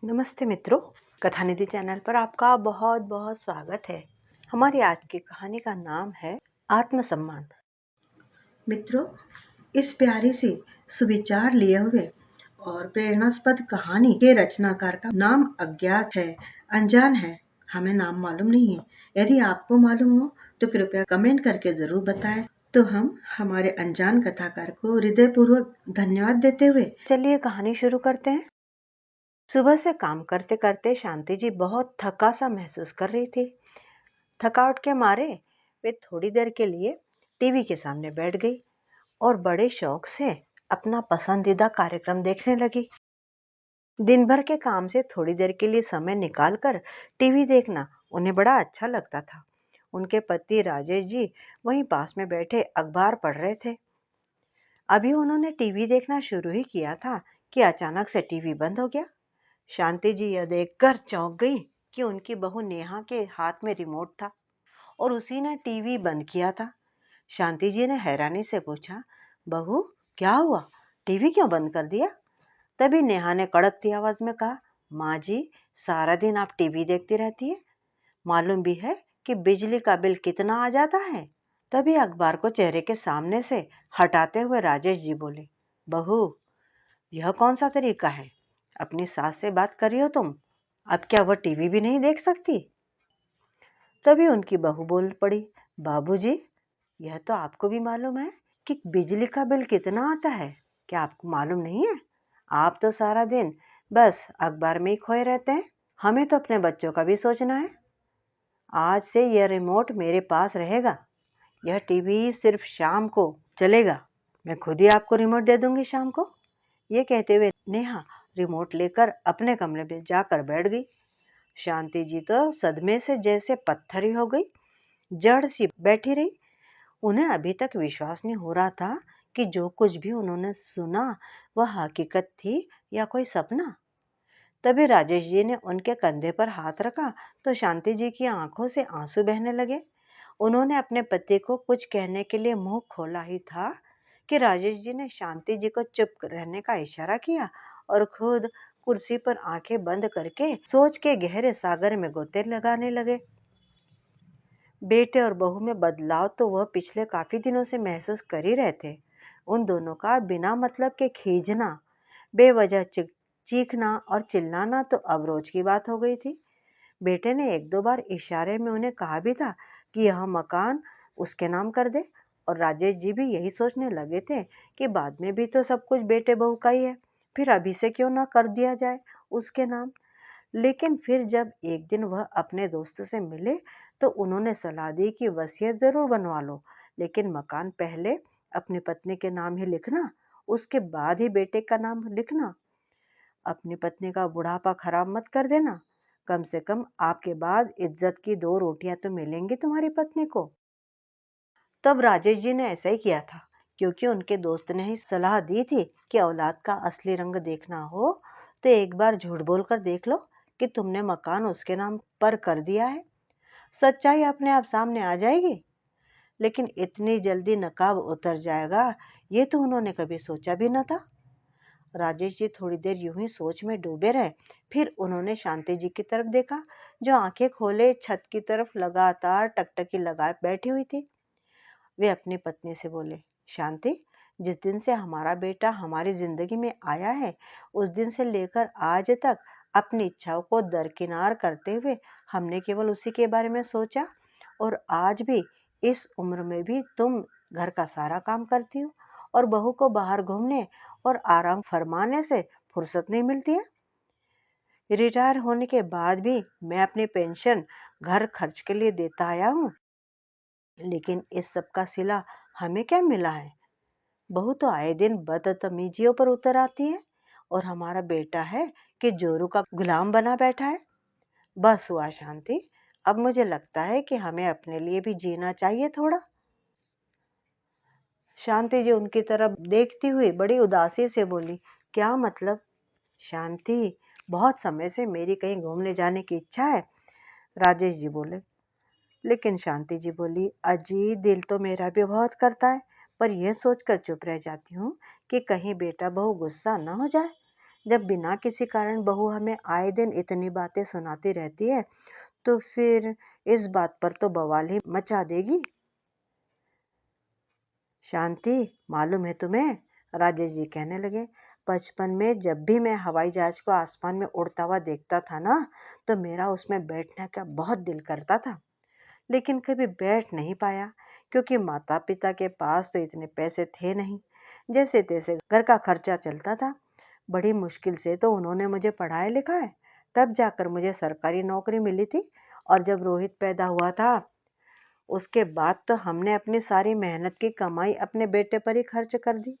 नमस्ते मित्रों, कथानिधि चैनल पर आपका बहुत बहुत स्वागत है। हमारी आज की कहानी का नाम है आत्मसम्मान। मित्रों, इस प्यारी सी सुविचार लिए हुए और प्रेरणास्पद कहानी के रचनाकार का नाम अज्ञात है, अनजान है, हमें नाम मालूम नहीं है। यदि आपको मालूम हो तो कृपया कमेंट करके जरूर बताएं। तो हम हमारे अनजान कथाकार को हृदयपूर्वक धन्यवाद देते हुए चलिए कहानी शुरू करते हैं। सुबह से काम करते करते शांति जी बहुत थका सा महसूस कर रही थी। थकावट के मारे वे थोड़ी देर के लिए टीवी के सामने बैठ गई और बड़े शौक से अपना पसंदीदा कार्यक्रम देखने लगी। दिन भर के काम से थोड़ी देर के लिए समय निकालकर टीवी देखना उन्हें बड़ा अच्छा लगता था। उनके पति राजेश जी वहीं पास में बैठे अखबार पढ़ रहे थे। अभी उन्होंने टीवी देखना शुरू ही किया था कि अचानक से टीवी बंद हो गया। शांति जी यह देखकर चौंक गई कि उनकी बहू नेहा के हाथ में रिमोट था और उसी ने टीवी बंद किया था। शांति जी ने हैरानी से पूछा, बहू क्या हुआ, टीवी क्यों बंद कर दिया? तभी नेहा ने कड़कती आवाज में कहा, माँ जी, सारा दिन आप टीवी देखती रहती है, मालूम भी है कि बिजली का बिल कितना आ जाता है? तभी अखबार को चेहरे के सामने से हटाते हुए राजेश जी बोले, बहू यह कौन सा तरीका है? अपनी सास से बात करी हो तुम? अब क्या वह टीवी भी नहीं देख सकती? तभी उनकी बहू बोल पड़ी, बाबूजी, यह तो आपको भी मालूम है कि बिजली का बिल कितना आता है, क्या आपको मालूम नहीं है? आप तो सारा दिन बस अखबार में ही खोए रहते हैं। हमें तो अपने बच्चों का भी सोचना है। आज से यह रिमोट मेरे पास रहेगा। यह टीवी सिर्फ शाम को चलेगा। मैं खुद ही आपको रिमोट दे दूंगी शाम को। ये कहते हुए नेहा रिमोट लेकर अपने कमरे में जाकर बैठ गई। शांति जी तो सदमे से जैसे पत्थर ही हो गई, जड़ सी बैठी रही। उन्हें अभी तक विश्वास नहीं हो रहा था कि जो कुछ भी उन्होंने सुना वह हकीकत थी या कोई सपना। तभी राजेश जी ने उनके कंधे पर हाथ रखा तो शांति जी की आंखों से आंसू बहने लगे। उन्होंने अपने पति को कुछ कहने के लिए मुंह खोला ही था कि राजेश जी ने शांति जी को चुप रहने का इशारा किया और खुद कुर्सी पर आंखें बंद करके सोच के गहरे सागर में गोते लगाने लगे। बेटे और बहू में बदलाव तो वह पिछले काफी दिनों से महसूस कर ही रहे थे। उन दोनों का बिना मतलब के खींचना, बेवजह चीखना और चिल्लाना तो अब रोज की बात हो गई थी। बेटे ने एक दो बार इशारे में उन्हें कहा भी था कि यह मकान उसके नाम कर दे, और राजेश जी भी यही सोचने लगे थे कि बाद में भी तो सब कुछ बेटे बहू का ही है, फिर अभी से क्यों ना कर दिया जाए उसके नाम। लेकिन फिर जब एक दिन वह अपने दोस्त से मिले तो उन्होंने सलाह दी कि वसीयत जरूर बनवा लो, लेकिन मकान पहले अपनी पत्नी के नाम ही लिखना, उसके बाद ही बेटे का नाम लिखना। अपनी पत्नी का बुढ़ापा खराब मत कर देना, कम से कम आपके बाद इज्जत की दो रोटियां तो मिलेंगी तुम्हारी पत्नी को। तब राजेश जी ने ऐसा ही किया था, क्योंकि उनके दोस्त ने ही सलाह दी थी कि औलाद का असली रंग देखना हो तो एक बार झूठ बोलकर देख लो कि तुमने मकान उसके नाम पर कर दिया है। सच्चाई अपने आप सामने आ जाएगी। लेकिन इतनी जल्दी नकाब उतर जाएगा, ये तो उन्होंने कभी सोचा भी न था। राजेश जी थोड़ी देर यूं ही सोच में डूबे रहे। फिर उन्होंने शांति जी की तरफ देखा, जो आंखें खोले छत की तरफ लगातार टकटकी लगाए बैठी हुई थी। वे अपनी पत्नी से बोले, शांति, जिस दिन से हमारा बेटा हमारी जिंदगी में आया है उस दिन से लेकर आज तक अपनी इच्छाओं को दरकिनार करते हुए हमने केवल उसी के बारे में सोचा, और आज भी इस उम्र में भी तुम घर का सारा काम करती हो और बहू को बाहर घूमने और आराम फरमाने से फुर्सत नहीं मिलती है। रिटायर होने के बाद भी मैं अपनी पेंशन घर खर्च के लिए देता आया हूँ, लेकिन इस सब का सिला हमें क्या मिला है? बहू तो आए दिन बदतमीजियों पर उतर आती है और हमारा बेटा है कि जोरू का गुलाम बना बैठा है। बस हुआ शांति, अब मुझे लगता है कि हमें अपने लिए भी जीना चाहिए थोड़ा। शांति जी उनकी तरफ देखती हुई बड़ी उदासी से बोली, क्या मतलब? शांति, बहुत समय से मेरी कहीं घूमने जाने की इच्छा है। राजेश जी बोले। लेकिन शांति जी बोली, अजी दिल तो मेरा भी बहुत करता है, पर यह सोचकर चुप रह जाती हूँ कि कहीं बेटा बहू गुस्सा न हो जाए। जब बिना किसी कारण बहू हमें आए दिन इतनी बातें सुनाती रहती है तो फिर इस बात पर तो बवाल ही मचा देगी। शांति, मालूम है तुम्हें, राजेश जी कहने लगे, बचपन में जब भी मैं हवाई जहाज को आसमान में उड़ता हुआ देखता था ना, तो मेरा उसमें बैठने का बहुत दिल करता था, लेकिन कभी बैठ नहीं पाया क्योंकि माता पिता के पास तो इतने पैसे थे नहीं। जैसे तैसे घर का खर्चा चलता था। बड़ी मुश्किल से तो उन्होंने मुझे पढ़ाया लिखाया, तब जाकर मुझे सरकारी नौकरी मिली थी। और जब रोहित पैदा हुआ था उसके बाद तो हमने अपनी सारी मेहनत की कमाई अपने बेटे पर ही खर्च कर दी।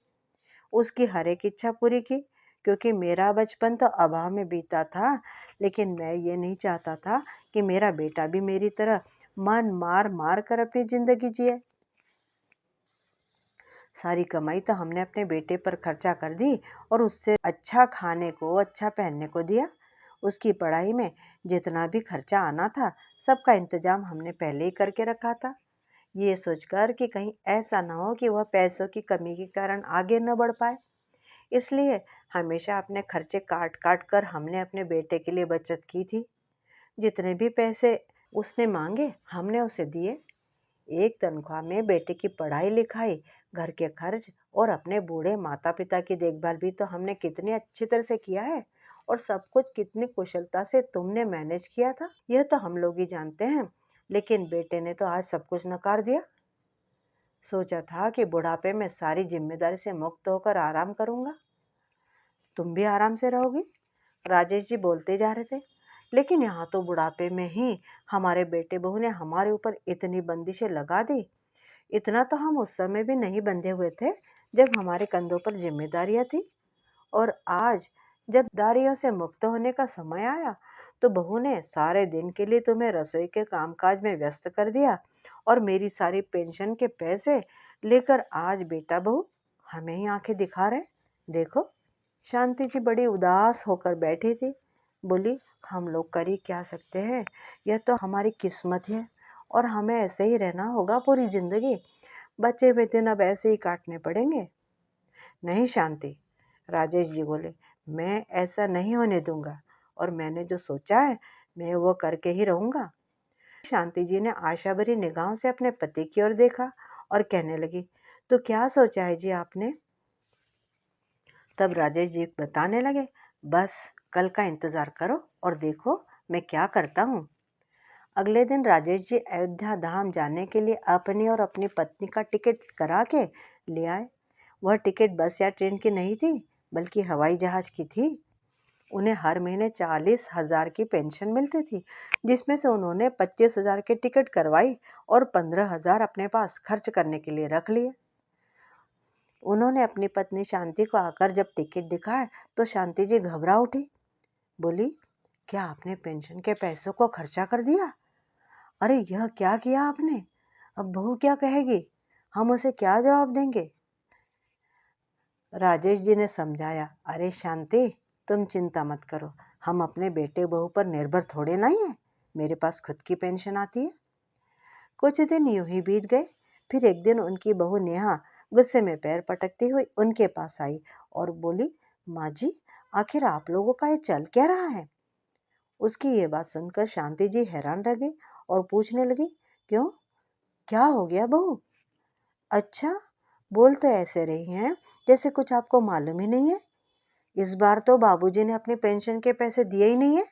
उसकी हर एक इच्छा पूरी की, क्योंकि मेरा बचपन तो अभाव में बीता था, लेकिन मैं ये नहीं चाहता था कि मेरा बेटा भी मेरी तरह मन मार मार कर अपनी जिंदगी जिए। सारी कमाई तो हमने अपने बेटे पर खर्चा कर दी और उससे अच्छा खाने को, अच्छा पहनने को दिया। उसकी पढ़ाई में जितना भी खर्चा आना था, सबका इंतजाम हमने पहले ही करके रखा था, ये सोचकर कि कहीं ऐसा ना हो कि वह पैसों की कमी के कारण आगे न बढ़ पाए। इसलिए हमेशा अपने खर्चे काट काट कर हमने अपने बेटे के लिए बचत की थी। जितने भी पैसे उसने मांगे हमने उसे दिए। एक तनख्वाह में बेटे की पढ़ाई लिखाई, घर के खर्च और अपने बूढ़े माता पिता की देखभाल भी तो हमने कितनी अच्छी तरह से किया है। और सब कुछ कितनी कुशलता से तुमने मैनेज किया था, यह तो हम लोग ही जानते हैं। लेकिन बेटे ने तो आज सब कुछ नकार दिया। सोचा था कि बुढ़ापे में सारी जिम्मेदारी से मुक्त होकर आराम करूंगा। तुम भी आराम से रहोगी, राजेश जी बोलते जा रहे थे। लेकिन यहाँ तो बुढ़ापे में ही हमारे बेटे बहू ने हमारे ऊपर इतनी बंदिशें लगा दी। इतना तो हम उस समय भी नहीं बंधे हुए थे जब हमारे कंधों पर जिम्मेदारियां थी। और आज जब दारियों से मुक्त होने का समय आया तो बहू ने सारे दिन के लिए तुम्हें रसोई के कामकाज में व्यस्त कर दिया और मेरी सारी पेंशन के पैसे लेकर आज बेटा बहू हमें ही आंखें दिखा रहे। देखो, शांति जी बड़ी उदास होकर बैठी थी। बोली, हम लोग कर ही क्या सकते हैं, यह तो हमारी किस्मत है और हमें ऐसे ही रहना होगा पूरी जिंदगी। बचे हुए दिन अब ऐसे ही काटने पड़ेंगे। नहीं शांति, राजेश जी बोले, मैं ऐसा नहीं होने दूंगा और मैंने जो सोचा है मैं वो करके ही रहूंगा। शांति जी ने आशा भरी निगाहों से अपने पति की ओर देखा और कहने लगी, तो क्या सोचा है जी आपने? तब राजेश जी बताने लगे, बस कल का इंतजार करो और देखो मैं क्या करता हूँ। अगले दिन राजेश जी अयोध्या धाम जाने के लिए अपनी और अपनी पत्नी का टिकट करा के ले आए। वह टिकट बस या ट्रेन की नहीं थी, बल्कि हवाई जहाज की थी। उन्हें हर महीने 40,000 की पेंशन मिलती थी, जिसमें से उन्होंने 25,000 की टिकट करवाई और 15,000 अपने पास खर्च करने के लिए रख लिए। उन्होंने अपनी पत्नी शांति को आकर जब टिकट दिखाया तो शांति जी घबरा उठी। बोली, क्या आपने पेंशन के पैसों को खर्चा कर दिया? अरे यह क्या किया आपने? अब बहू क्या कहेगी? हम उसे क्या जवाब देंगे? राजेश जी ने समझाया, अरे शांति, तुम चिंता मत करो, हम अपने बेटे बहू पर निर्भर थोड़े नहीं है, मेरे पास खुद की पेंशन आती है। कुछ दिन यूं ही बीत गए। फिर एक दिन उनकी बहू नेहा गुस्से में पैर पटकती हुई उनके पास आई और बोली, माँ जी, आखिर आप लोगों का ये चल क्या रहा है? उसकी ये बात सुनकर शांति जी हैरान रह गई और पूछने लगी, क्यों, क्या हो गया बहू? अच्छा, बोल तो ऐसे रही हैं जैसे कुछ आपको मालूम ही नहीं है। इस बार तो बाबूजी ने अपनी पेंशन के पैसे दिए ही नहीं है।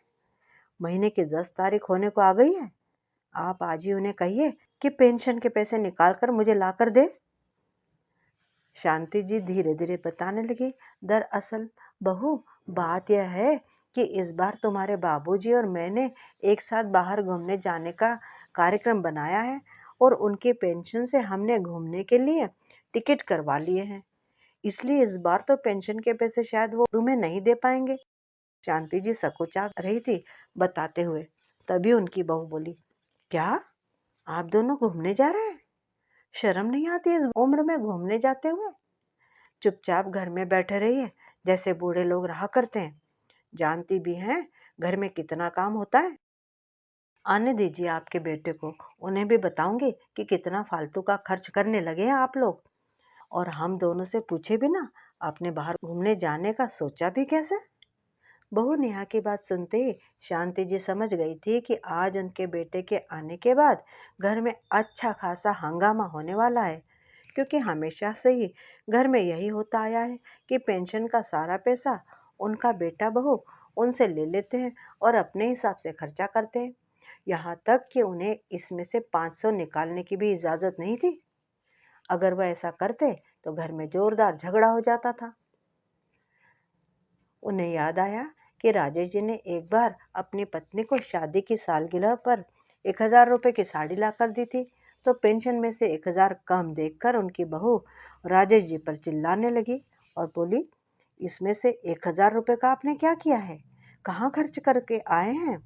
महीने की 10 तारीख होने को आ गई है। आप आज ही उन्हें कहिए कि पेंशन के पैसे निकाल कर मुझे ला कर दे। शांति जी धीरे धीरे बताने लगी, दरअसल बहू, बात यह है कि इस बार तुम्हारे बाबूजी और मैंने एक साथ बाहर घूमने जाने का कार्यक्रम बनाया है और उनकी पेंशन से हमने घूमने के लिए टिकट करवा लिए हैं। इसलिए इस बार तो पेंशन के पैसे शायद वो तुम्हें नहीं दे पाएंगे। शांति जी सकुचा रही थी बताते हुए। तभी उनकी बहू बोली, क्या आप दोनों घूमने जा रहे हैं? शर्म नहीं आती इस उम्र में घूमने जाते हुए? चुपचाप घर में बैठे रहिए जैसे बूढ़े लोग रहा करते हैं। जानती भी हैं घर में कितना काम होता है। आने दीजिए आपके बेटे को, उन्हें भी बताऊंगी कि कितना फालतू का खर्च करने लगे हैं आप लोग। और हम दोनों से पूछे बिना आपने बाहर घूमने जाने का सोचा भी कैसे? बहू नेहा की बात सुनते ही शांति जी समझ गई थी कि आज उनके बेटे के आने के बाद घर में अच्छा खासा हंगामा होने वाला है, क्योंकि हमेशा से ही घर में यही होता आया है कि पेंशन का सारा पैसा उनका बेटा बहू उनसे ले लेते हैं और अपने हिसाब से खर्चा करते हैं। यहाँ तक कि उन्हें इसमें से 500 निकालने की भी इजाज़त नहीं थी। अगर वह ऐसा करते तो घर में जोरदार झगड़ा हो जाता था। उन्हें याद आया कि राजेश जी ने एक बार अपनी पत्नी को शादी की सालगिरह पर 1,000 रुपये की साड़ी ला कर दी थी, तो पेंशन में से 1,000 कम देखकर उनकी बहू राजेश जी पर चिल्लाने लगी और बोली, इसमें से 1,000 रुपये का आपने क्या किया है? कहाँ खर्च करके आए हैं?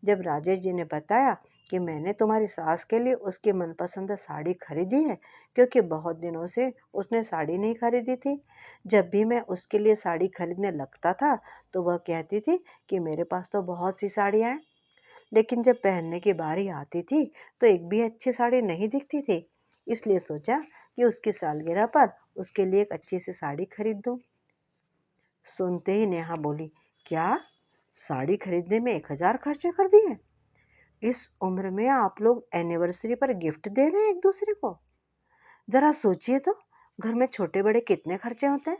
जब राजेश जी ने बताया कि मैंने तुम्हारी सास के लिए उसकी मनपसंद साड़ी खरीदी है, क्योंकि बहुत दिनों से उसने साड़ी नहीं खरीदी थी। जब भी मैं उसके लिए साड़ी खरीदने लगता था तो वह कहती थी कि मेरे पास तो बहुत सी साड़ियाँ हैं, लेकिन जब पहनने की बारी आती थी तो एक भी अच्छी साड़ी नहीं दिखती थी। इसलिए सोचा कि उसकी सालगिरह पर उसके लिए एक अच्छी सी साड़ी खरीद दूँ। सुनते ही नेहा बोली, क्या साड़ी खरीदने में 1,000 खर्चे कर दिए? इस उम्र में आप लोग एनिवर्सरी पर गिफ्ट दे रहे हैं एक दूसरे को? जरा सोचिए तो, घर में छोटे बड़े कितने खर्चे होते हैं।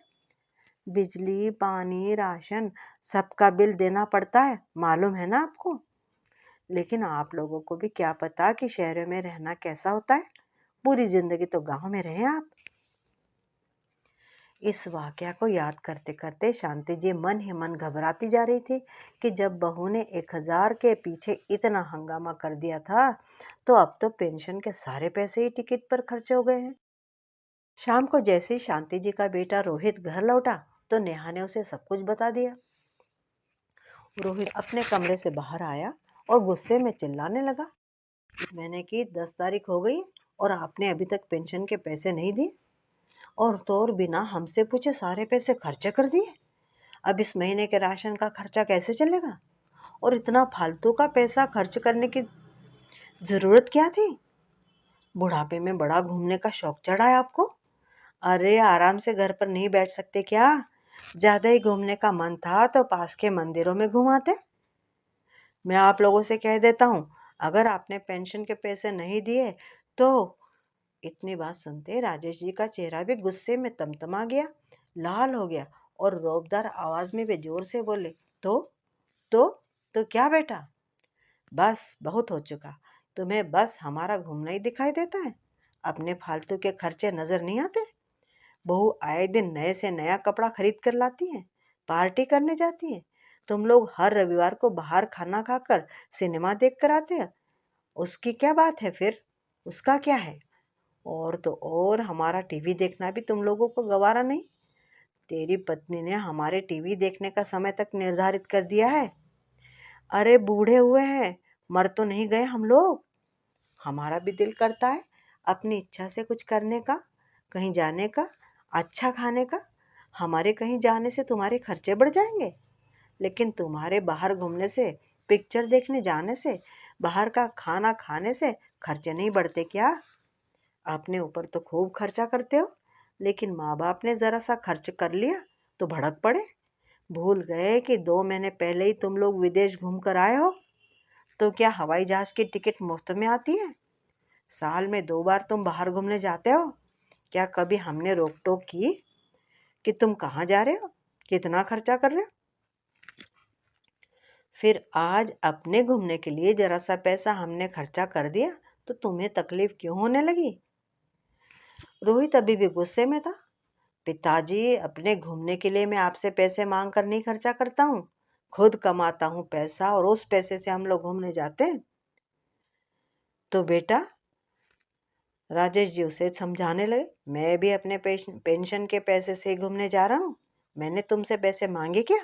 बिजली पानी राशन सबका बिल देना पड़ता है, मालूम है ना आपको? लेकिन आप लोगों को भी क्या पता कि शहर में रहना कैसा होता है। पूरी जिंदगी तो गांव में रहे आप। इस वाकया को याद करते करते शांति जी मन ही मन घबराती जा रही थी कि जब बहू ने 1,000 के पीछे इतना हंगामा कर दिया था, तो अब तो पेंशन के सारे पैसे ही टिकट पर खर्च हो गए हैं। शाम को जैसे ही शांति जी का बेटा रोहित घर लौटा तो नेहा ने उसे सब कुछ बता दिया। रोहित अपने कमरे से बाहर आया और गुस्से में चिल्लाने लगा, इस महीने की 10 तारीख हो गई और आपने अभी तक पेंशन के पैसे नहीं दिए, और तो और बिना हमसे पूछे सारे पैसे खर्चे कर दिए। अब इस महीने के राशन का खर्चा कैसे चलेगा? और इतना फालतू का पैसा खर्च करने की ज़रूरत क्या थी? बुढ़ापे में बड़ा घूमने का शौक चढ़ा है आपको? अरे आराम से घर पर नहीं बैठ सकते क्या? ज़्यादा ही घूमने का मन था तो पास के मंदिरों में घुमाते। मैं आप लोगों से कह देता हूँ, अगर आपने पेंशन के पैसे नहीं दिए तो। इतनी बात सुनते राजेश जी का चेहरा भी गुस्से में तमतमा गया, लाल हो गया और रौबदार आवाज में वे जोर से बोले, तो तो क्या बेटा? बस बहुत हो चुका। तुम्हें बस हमारा घूमना ही दिखाई देता है, अपने फालतू के खर्चे नजर नहीं आते। बहू आए दिन नए से नया कपड़ा खरीद कर लाती है, पार्टी करने जाती है। तुम लोग हर रविवार को बाहर खाना खाकर सिनेमा देख कर आते हैं। उसकी क्या बात है फिर? उसका क्या है? और तो और हमारा टीवी देखना भी तुम लोगों को गवारा नहीं। तेरी पत्नी ने हमारे टीवी देखने का समय तक निर्धारित कर दिया है। अरे बूढ़े हुए हैं, मर तो नहीं गए हम लोग। हमारा भी दिल करता है अपनी इच्छा से कुछ करने का, कहीं जाने का, अच्छा खाने का। हमारे कहीं जाने से तुम्हारे खर्चे बढ़ जाएंगे, लेकिन तुम्हारे बाहर घूमने से, पिक्चर देखने जाने से, बाहर का खाना खाने से खर्चे नहीं बढ़ते क्या? अपने ऊपर तो खूब खर्चा करते हो, लेकिन माँ बाप ने जरा सा खर्च कर लिया तो भड़क पड़े। भूल गए कि 2 महीने पहले ही तुम लोग विदेश घूम कर आए हो। तो क्या हवाई जहाज की टिकट मुफ्त में आती है? साल में 2 बार तुम बाहर घूमने जाते हो। क्या कभी हमने रोक टोक की कि तुम कहाँ जा रहे हो, कितना खर्चा कर रहे हो? फिर आज अपने घूमने के लिए जरा सा पैसा हमने खर्चा कर दिया तो तुम्हें तकलीफ क्यों होने लगी? रोहित अभी भी गुस्से में था। पिताजी, अपने घूमने के लिए मैं आपसे पैसे मांग कर नहीं खर्चा करता हूँ, खुद कमाता हूँ पैसा और उस पैसे से हम लोग घूमने जाते हैं। तो बेटा, राजेश जी उसे समझाने लगे, मैं भी अपने पेंशन के पैसे से ही घूमने जा रहा हूँ, मैंने तुमसे पैसे मांगे क्या?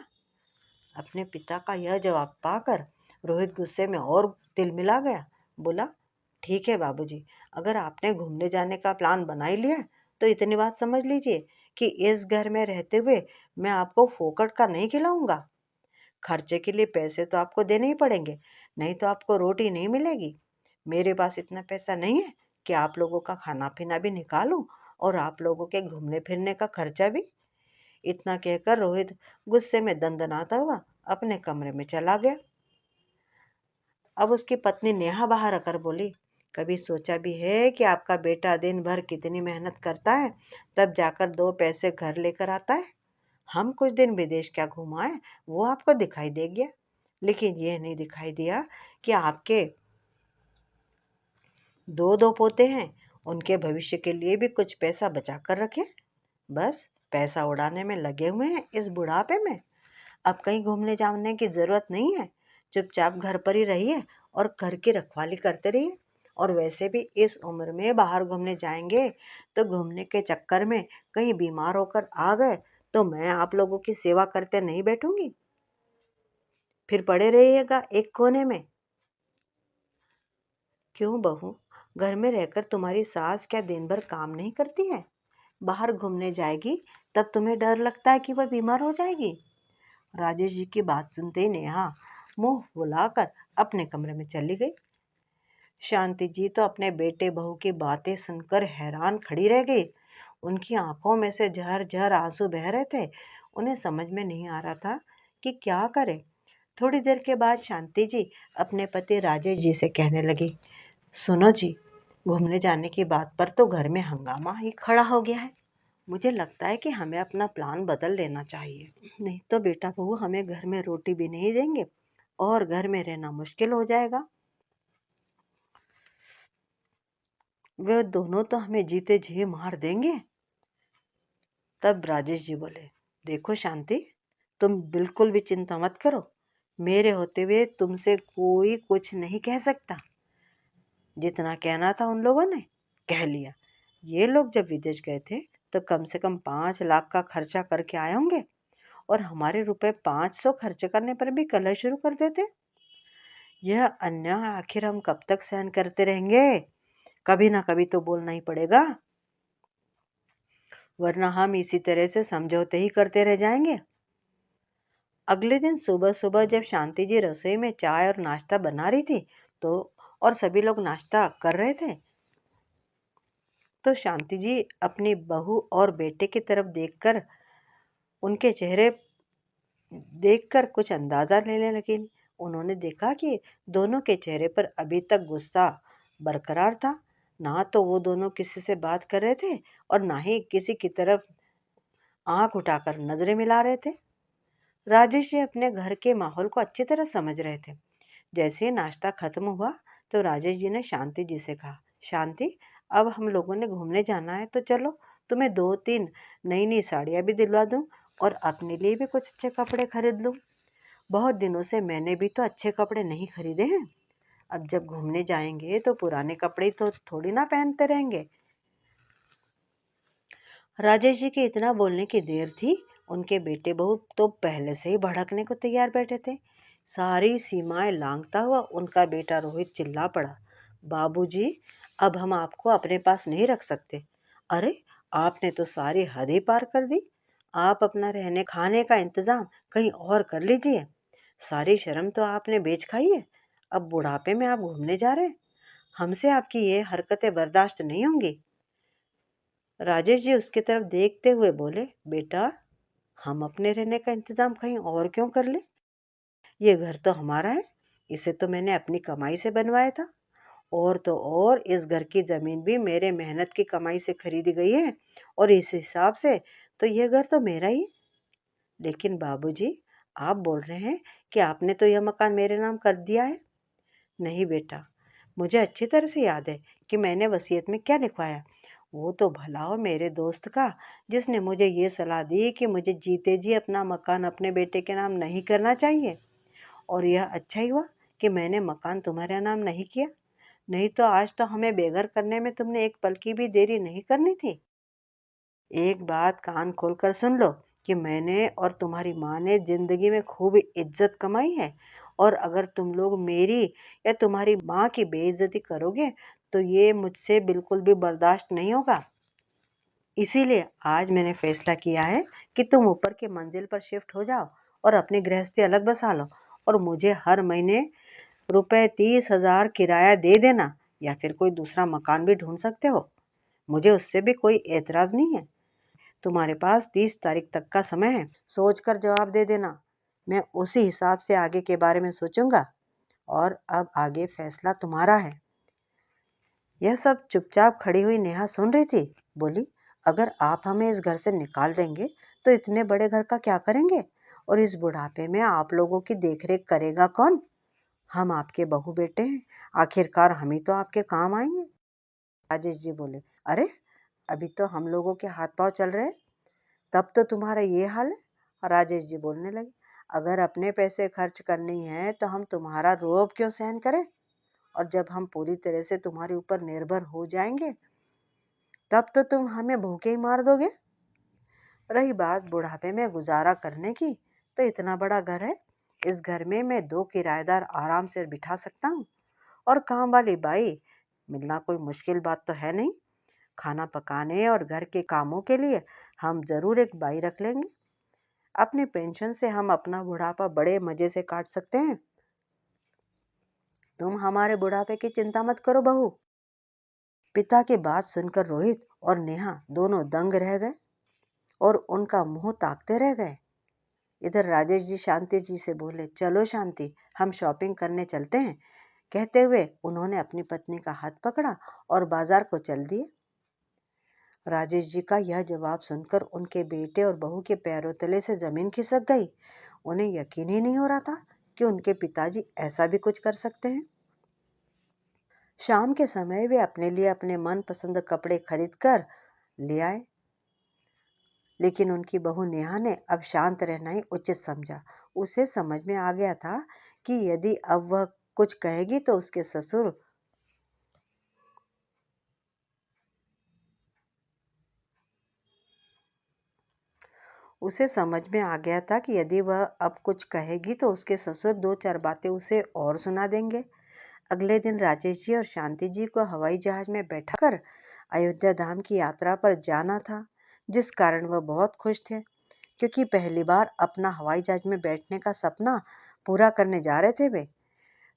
अपने पिता का यह जवाब पाकर रोहित गुस्से में और तिलमिला गया। बोला, ठीक है बाबूजी, अगर आपने घूमने जाने का प्लान बना ही लिया तो इतनी बात समझ लीजिए कि इस घर में रहते हुए मैं आपको फोकट का नहीं खिलाऊंगा। खर्चे के लिए पैसे तो आपको देने ही पड़ेंगे, नहीं तो आपको रोटी नहीं मिलेगी। मेरे पास इतना पैसा नहीं है कि आप लोगों का खाना पीना भी निकालूं और आप लोगों के घूमने फिरने का खर्चा भी। इतना कहकर रोहित गुस्से में दंदनाता हुआ अपने कमरे में चला गया। अब उसकी पत्नी नेहा बाहर आकर बोली, कभी सोचा भी है कि आपका बेटा दिन भर कितनी मेहनत करता है, तब जाकर 2 पैसे घर लेकर आता है। हम कुछ दिन विदेश क्या घुमाए, वो आपको दिखाई दे गया, लेकिन ये नहीं दिखाई दिया कि आपके दो दो पोते हैं, उनके भविष्य के लिए भी कुछ पैसा बचा कर रखे। बस पैसा उड़ाने में लगे हुए हैं इस बुढ़ापे में। अब कहीं घूमने जाने की जरूरत नहीं है, चुपचाप घर पर ही रहिए और घर की रखवाली करते रहिए। और वैसे भी इस उम्र में बाहर घूमने जाएंगे तो घूमने के चक्कर में कहीं बीमार होकर आ गए तो मैं आप लोगों की सेवा करते नहीं बैठूंगी, फिर पड़े रहिएगा एक कोने में। क्यों बहू, घर में रहकर तुम्हारी सास क्या दिन भर काम नहीं करती है? बाहर घूमने जाएगी तब तुम्हें डर लगता है कि वह बीमार हो जाएगी? राजेश जी की बात सुनते ही नेहा मुंह फुलाकर अपने कमरे में चली गई। शांति जी तो अपने बेटे बहू की बातें सुनकर हैरान खड़ी रह गई। उनकी आंखों में से झरझर आंसू बह रहे थे। उन्हें समझ में नहीं आ रहा था कि क्या करे। थोड़ी देर के बाद शांति जी अपने पति राजेश जी से कहने लगी, सुनो जी, घूमने जाने की बात पर तो घर में हंगामा ही खड़ा हो गया है। मुझे लगता है कि हमें अपना प्लान बदल लेना चाहिए, नहीं तो बेटा बहू हमें घर में रोटी भी नहीं देंगे और घर में रहना मुश्किल हो जाएगा। वे दोनों तो हमें जीते जी मार देंगे। तब राजेश जी बोले, देखो शांति, तुम बिल्कुल भी चिंता मत करो। मेरे होते हुए तुमसे कोई कुछ नहीं कह सकता। जितना कहना था उन लोगों ने कह लिया। ये लोग जब विदेश गए थे तो कम से कम 5 लाख का खर्चा करके आए होंगे और हमारे रुपए 500 खर्च करने पर भी कलह शुरू कर देते। यह अन्याय आखिर हम कब तक सहन करते रहेंगे? कभी ना कभी तो बोलना ही पड़ेगा, वरना हम इसी तरह से समझौते ही करते रह जाएंगे। अगले दिन सुबह सुबह जब शांति जी रसोई में चाय और नाश्ता बना रही थी तो और सभी लोग नाश्ता कर रहे थे, तो शांति जी अपनी बहू और बेटे की तरफ देखकर उनके चेहरे देखकर कुछ अंदाजा लेने लगी। उन्होंने देखा कि दोनों के चेहरे पर अभी तक गुस्सा बरकरार था। ना तो वो दोनों किसी से बात कर रहे थे और ना ही किसी की तरफ आंख उठाकर नजरें मिला रहे थे। राजेश जी अपने घर के माहौल को अच्छी तरह समझ रहे थे। जैसे ही नाश्ता खत्म हुआ तो राजेश जी ने शांति जी से कहा, शांति, अब हम लोगों ने घूमने जाना है तो चलो, तुम्हें 2-3 नई नई साड़ियाँ भी दिलवा दूँ और अपने लिए भी कुछ अच्छे कपड़े खरीद लूँ। बहुत दिनों से मैंने भी तो अच्छे कपड़े नहीं खरीदे हैं। अब जब घूमने जाएंगे तो पुराने कपड़े तो थोड़ी ना पहनते रहेंगे। राजेश जी के इतना बोलने की देर थी, उनके बेटे बहू तो पहले से ही भड़कने को तैयार बैठे थे। सारी सीमाएं लांघता हुआ उनका बेटा रोहित चिल्ला पड़ा, बाबूजी, अब हम आपको अपने पास नहीं रख सकते। अरे, आपने तो सारी हद ही पार कर दी। आप अपना रहने खाने का इंतजाम कहीं और कर लीजिए। सारी शर्म तो आपने बेच खाई है। अब बुढ़ापे में आप घूमने जा रहे हैं, हमसे आपकी ये हरकतें बर्दाश्त नहीं होंगी। राजेश जी उसकी तरफ देखते हुए बोले, बेटा, हम अपने रहने का इंतजाम कहीं और क्यों कर ले? ये घर तो हमारा है, इसे तो मैंने अपनी कमाई से बनवाया था। और तो और इस घर की जमीन भी मेरे मेहनत की कमाई से खरीदी गई है और इस हिसाब से तो यह घर तो मेरा ही है। लेकिन बाबूजी, आप बोल रहे हैं कि आपने तो यह मकान मेरे नाम कर दिया है। नहीं बेटा, मुझे अच्छी तरह से याद है कि मैंने वसीयत में क्या लिखवाया। वो तो भला हो मेरे दोस्त का, जिसने मुझे ये सलाह दी कि मुझे जीते जी अपना मकान अपने बेटे के नाम नहीं करना चाहिए। और यह अच्छा ही हुआ कि मैंने मकान तुम्हारे नाम नहीं किया, नहीं तो आज तो हमें बेघर करने में तुमने एक पल की भी देरी नहीं करनी थी। एक बात कान खोलकर सुन लो कि मैंने और तुम्हारी माँ ने जिंदगी में खूब इज्जत कमाई है, और अगर तुम लोग मेरी या तुम्हारी माँ की बेइज्जती करोगे तो ये मुझसे बिल्कुल भी बर्दाश्त नहीं होगा। इसीलिए आज मैंने फैसला किया है कि तुम ऊपर की मंजिल पर शिफ्ट हो जाओ और अपनी गृहस्थी अलग बसा लो, और मुझे हर महीने रुपए 30,000 किराया दे देना, या फिर कोई दूसरा मकान भी ढूंढ सकते हो। मुझे उससे भी कोई एतराज नहीं है। तुम्हारे पास 30 तारीख तक का समय है, सोच कर जवाब दे देना। मैं उसी हिसाब से आगे के बारे में सोचूंगा और अब आगे फैसला तुम्हारा है। यह सब चुपचाप खड़ी हुई नेहा सुन रही थी। बोली, अगर आप हमें इस घर से निकाल देंगे तो इतने बड़े घर का क्या करेंगे? और इस बुढ़ापे में आप लोगों की देखरेख करेगा कौन? हम आपके बहू बेटे हैं, आखिरकार हम ही तो आपके काम आएंगे। राजेश जी बोले, अरे अभी तो हम लोगों के हाथ पांव चल रहे हैं, तब तो तुम्हारा ये हाल है। और राजेश जी बोलने लगे, अगर अपने पैसे खर्च करनी है तो हम तुम्हारा रोब क्यों सहन करें? और जब हम पूरी तरह से तुम्हारे ऊपर निर्भर हो जाएंगे तब तो तुम हमें भूखे ही मार दोगे। रही बात बुढ़ापे में गुजारा करने की, तो इतना बड़ा घर है, इस घर में मैं 2 किराएदार आराम से बिठा सकता हूँ। और काम वाली बाई मिलना कोई मुश्किल बात तो है नहीं। खाना पकाने और घर के कामों के लिए हम जरूर एक बाई रख लेंगे। अपनी पेंशन से हम अपना बुढ़ापा बड़े मजे से काट सकते हैं। तुम हमारे बुढ़ापे की चिंता मत करो बहू। पिता की बात सुनकर रोहित और नेहा दोनों दंग रह गए और उनका मुंह ताकते रह गए। इधर राजेश जी शांति जी से बोले, चलो शांति, हम शॉपिंग करने चलते हैं। कहते हुए उन्होंने अपनी पत्नी का हाथ पकड़ा और बाजार को चल दिए। राजेश जी का यह जवाब सुनकर उनके बेटे और बहू के पैरों तले से जमीन खिसक गई। उन्हें यकीन ही नहीं हो रहा था कि उनके पिताजी ऐसा भी कुछ कर सकते हैं। शाम के समय वे अपने लिए अपने मनपसंद कपड़े खरीद कर ले आए, लेकिन उनकी बहू नेहा ने अब शांत रहना ही उचित समझा। उसे समझ में आ गया था कि यदि अब वह कुछ कहेगी तो उसके ससुर उसे समझ में आ गया था कि यदि वह अब कुछ कहेगी तो उसके ससुर 2-4 बातें उसे और सुना देंगे। अगले दिन राजेश जी और शांति जी को हवाई जहाज में बैठाकर अयोध्या धाम की यात्रा पर जाना था, जिस कारण वह बहुत खुश थे, क्योंकि पहली बार अपना हवाई जहाज में बैठने का सपना पूरा करने जा रहे थे वे।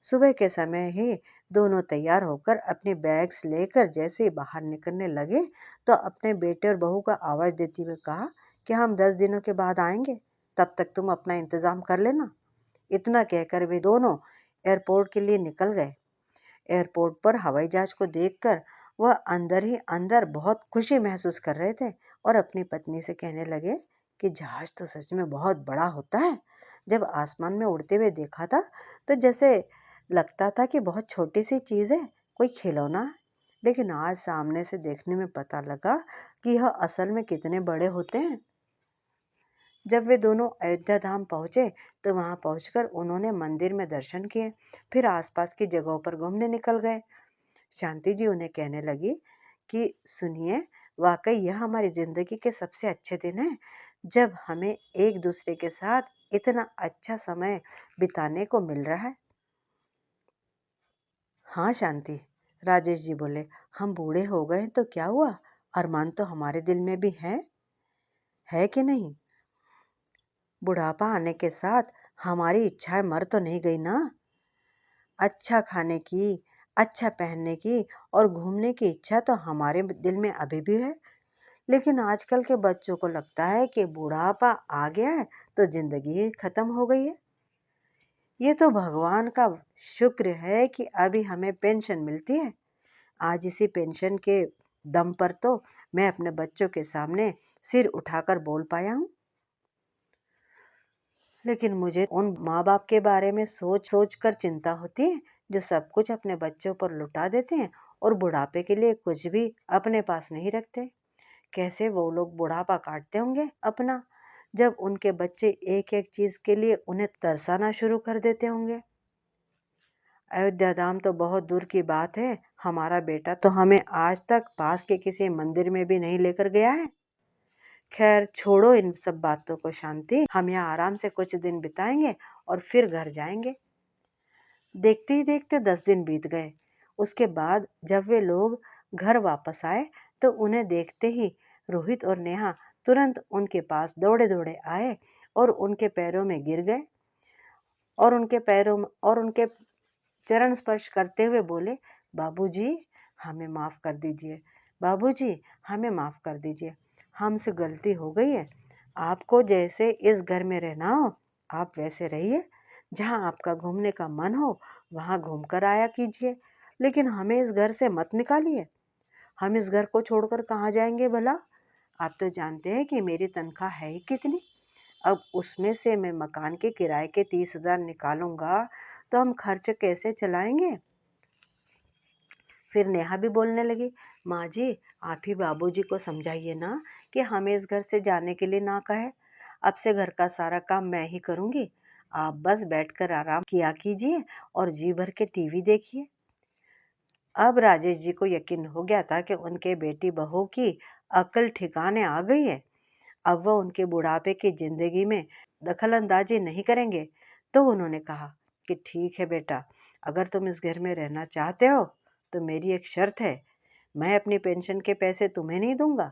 सुबह के समय ही दोनों तैयार होकर अपने बैग्स लेकर जैसे ही बाहर निकलने लगे तो अपने बेटे और बहू का आवाज देते हुए कहा कि हम 10 दिनों के बाद आएंगे, तब तक तुम अपना इंतजाम कर लेना। इतना कहकर वे दोनों एयरपोर्ट के लिए निकल गए। एयरपोर्ट पर हवाई जहाज को देखकर वह अंदर ही अंदर बहुत खुशी महसूस कर रहे थे और अपनी पत्नी से कहने लगे कि जहाज तो सच में बहुत बड़ा होता है। जब आसमान में उड़ते हुए देखा था तो जैसे लगता था कि बहुत छोटी सी चीज़ है, कोई खिलौना है, लेकिन आज सामने से देखने में पता लगा कि यह असल में कितने बड़े होते हैं। जब वे दोनों अयोध्या धाम पहुंचे तो वहां पहुंचकर उन्होंने मंदिर में दर्शन किए, फिर आसपास की जगहों पर घूमने निकल गए। शांति जी उन्हें कहने लगी कि सुनिए, वाकई यह हमारी जिंदगी के सबसे अच्छे दिन हैं, जब हमें एक दूसरे के साथ इतना अच्छा समय बिताने को मिल रहा है। हाँ शांति, राजेश जी बोले, हम बूढ़े हो गए तो क्या हुआ, अरमान तो हमारे दिल में भी है कि नहीं? बुढ़ापा आने के साथ हमारी इच्छाएं मर तो नहीं गई ना। अच्छा खाने की, अच्छा पहनने की और घूमने की इच्छा तो हमारे दिल में अभी भी है, लेकिन आजकल के बच्चों को लगता है कि बुढ़ापा आ गया है तो जिंदगी ही खत्म हो गई है। ये तो भगवान का शुक्र है कि अभी हमें पेंशन मिलती है। आज इसी पेंशन के दम पर तो मैं अपने बच्चों के सामने सिर उठाकर बोल पाया हूँ। लेकिन मुझे उन माँ बाप के बारे में सोच सोच कर चिंता होती है जो सब कुछ अपने बच्चों पर लुटा देते हैं और बुढ़ापे के लिए कुछ भी अपने पास नहीं रखते। कैसे वो लोग बुढ़ापा काटते होंगे अपना, जब उनके बच्चे एक एक चीज के लिए उन्हें तरसाना शुरू कर देते होंगे। अयोध्या धाम तो बहुत दूर की बात है, हमारा बेटा तो हमें आज तक पास के किसी मंदिर में भी नहीं लेकर गया है। खैर छोड़ो इन सब बातों को शांति, हम यहाँ आराम से कुछ दिन बिताएंगे और फिर घर जाएंगे। देखते ही देखते 10 दिन बीत गए। उसके बाद जब वे लोग घर वापस आए तो उन्हें देखते ही रोहित और नेहा तुरंत उनके पास दौड़े दौड़े आए और उनके पैरों में गिर गए और उनके चरण स्पर्श करते हुए बोले, बाबूजी हमें माफ कर दीजिए, बाबूजी हमें माफ कर दीजिए, हमसे गलती हो गई है। आपको जैसे इस घर में रहना हो आप वैसे रहिए, जहाँ आपका घूमने का मन हो वहाँ घूम कर आया कीजिए, लेकिन हमें इस घर से मत निकालिए। हम इस घर को छोड़कर कहाँ जाएंगे भला? आप तो जानते हैं कि मेरी तनख्वाह है ही कितनी। अब उसमें से मैं मकान के किराए के 30,000 निकालूंगा तो हम खर्च कैसे चलाएंगे? फिर नेहा भी बोलने लगी, माँ जी, आप ही बाबूजी को समझाइए ना कि हमें इस घर से जाने के लिए ना कहे। अब से घर का सारा काम मैं ही करूँगी। आप बस बैठकर आराम किया कीजिए और जी भर के टीवी देखिए। अब राजेश जी को यकीन हो गया था कि उनके बेटी बहू की अकल ठिकाने आ गई है। अब वह उनके बुढ़ापे की जिंदगी में दखलंदाजी नहीं करेंगे। तो उन्होंने कहा कि ठीक है बेटा, अगर तुम इस घर में रहना चाहते हो तो मेरी एक शर्त है। मैं अपनी पेंशन के पैसे तुम्हें नहीं दूंगा,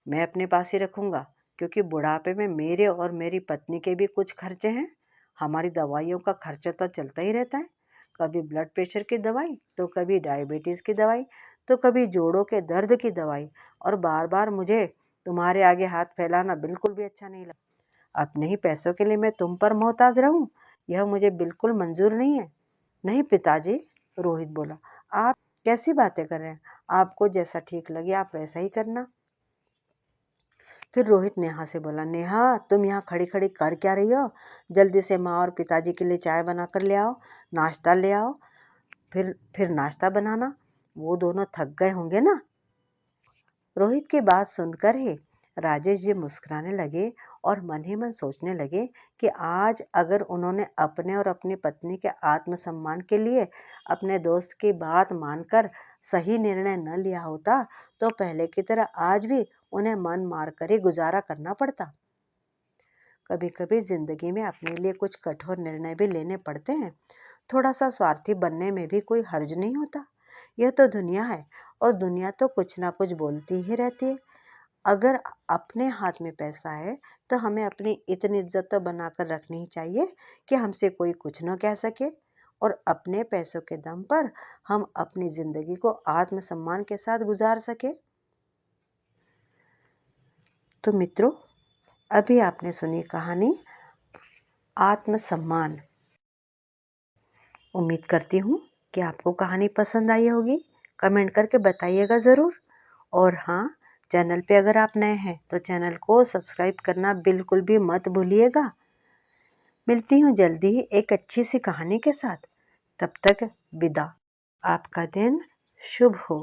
मैं अपने पास ही रखूंगा, क्योंकि बुढ़ापे में मेरे और मेरी पत्नी के भी कुछ खर्चे हैं। हमारी दवाइयों का खर्चा तो चलता ही रहता है, कभी ब्लड प्रेशर की दवाई, तो कभी डायबिटीज़ की दवाई, तो कभी जोड़ों के दर्द की दवाई। और बार बार मुझे तुम्हारे आगे हाथ फैलाना बिल्कुल भी अच्छा नहीं लगता। अपने ही पैसों के लिए मैं तुम पर मोहताज रहूं, यह मुझे बिल्कुल मंजूर नहीं है। नहीं पिताजी, रोहित बोला, आप कैसी बातें कर रहे हैं? आपको जैसा ठीक लगे आप वैसा ही करना। फिर रोहित नेहा से बोला, नेहा तुम यहाँ खड़ी खड़ी कर क्या रही हो? जल्दी से माँ और पिताजी के लिए चाय बना कर ले आओ, नाश्ता ले आओ। फिर नाश्ता बनाना, वो दोनों थक गए होंगे ना। रोहित की बात सुनकर ही राजेश जी मुस्कुराने लगे और मन ही मन सोचने लगे कि आज अगर उन्होंने अपने और अपनी पत्नी के आत्मसम्मान के लिए अपने दोस्त की बात मानकर सही निर्णय न लिया होता तो पहले की तरह आज भी उन्हें मन मार कर ही गुजारा करना पड़ता। कभी कभी जिंदगी में अपने लिए कुछ कठोर निर्णय भी लेने पड़ते हैं। थोड़ा सा स्वार्थी बनने में भी कोई हर्ज नहीं होता। यह तो दुनिया है और दुनिया तो कुछ ना कुछ बोलती ही रहती है। अगर अपने हाथ में पैसा है तो हमें अपनी इतनी इज्जत तो बनाकर रखनी ही चाहिए कि हमसे कोई कुछ न कह सके, और अपने पैसों के दम पर हम अपनी जिंदगी को आत्मसम्मान के साथ गुजार सके। तो मित्रों, अभी आपने सुनी कहानी आत्मसम्मान। उम्मीद करती हूँ कि आपको कहानी पसंद आई होगी। कमेंट करके बताइएगा ज़रूर। और हाँ, चैनल पे अगर आप नए हैं तो चैनल को सब्सक्राइब करना बिल्कुल भी मत भूलिएगा। मिलती हूँ जल्दी ही एक अच्छी सी कहानी के साथ। तब तक विदा। आपका दिन शुभ हो।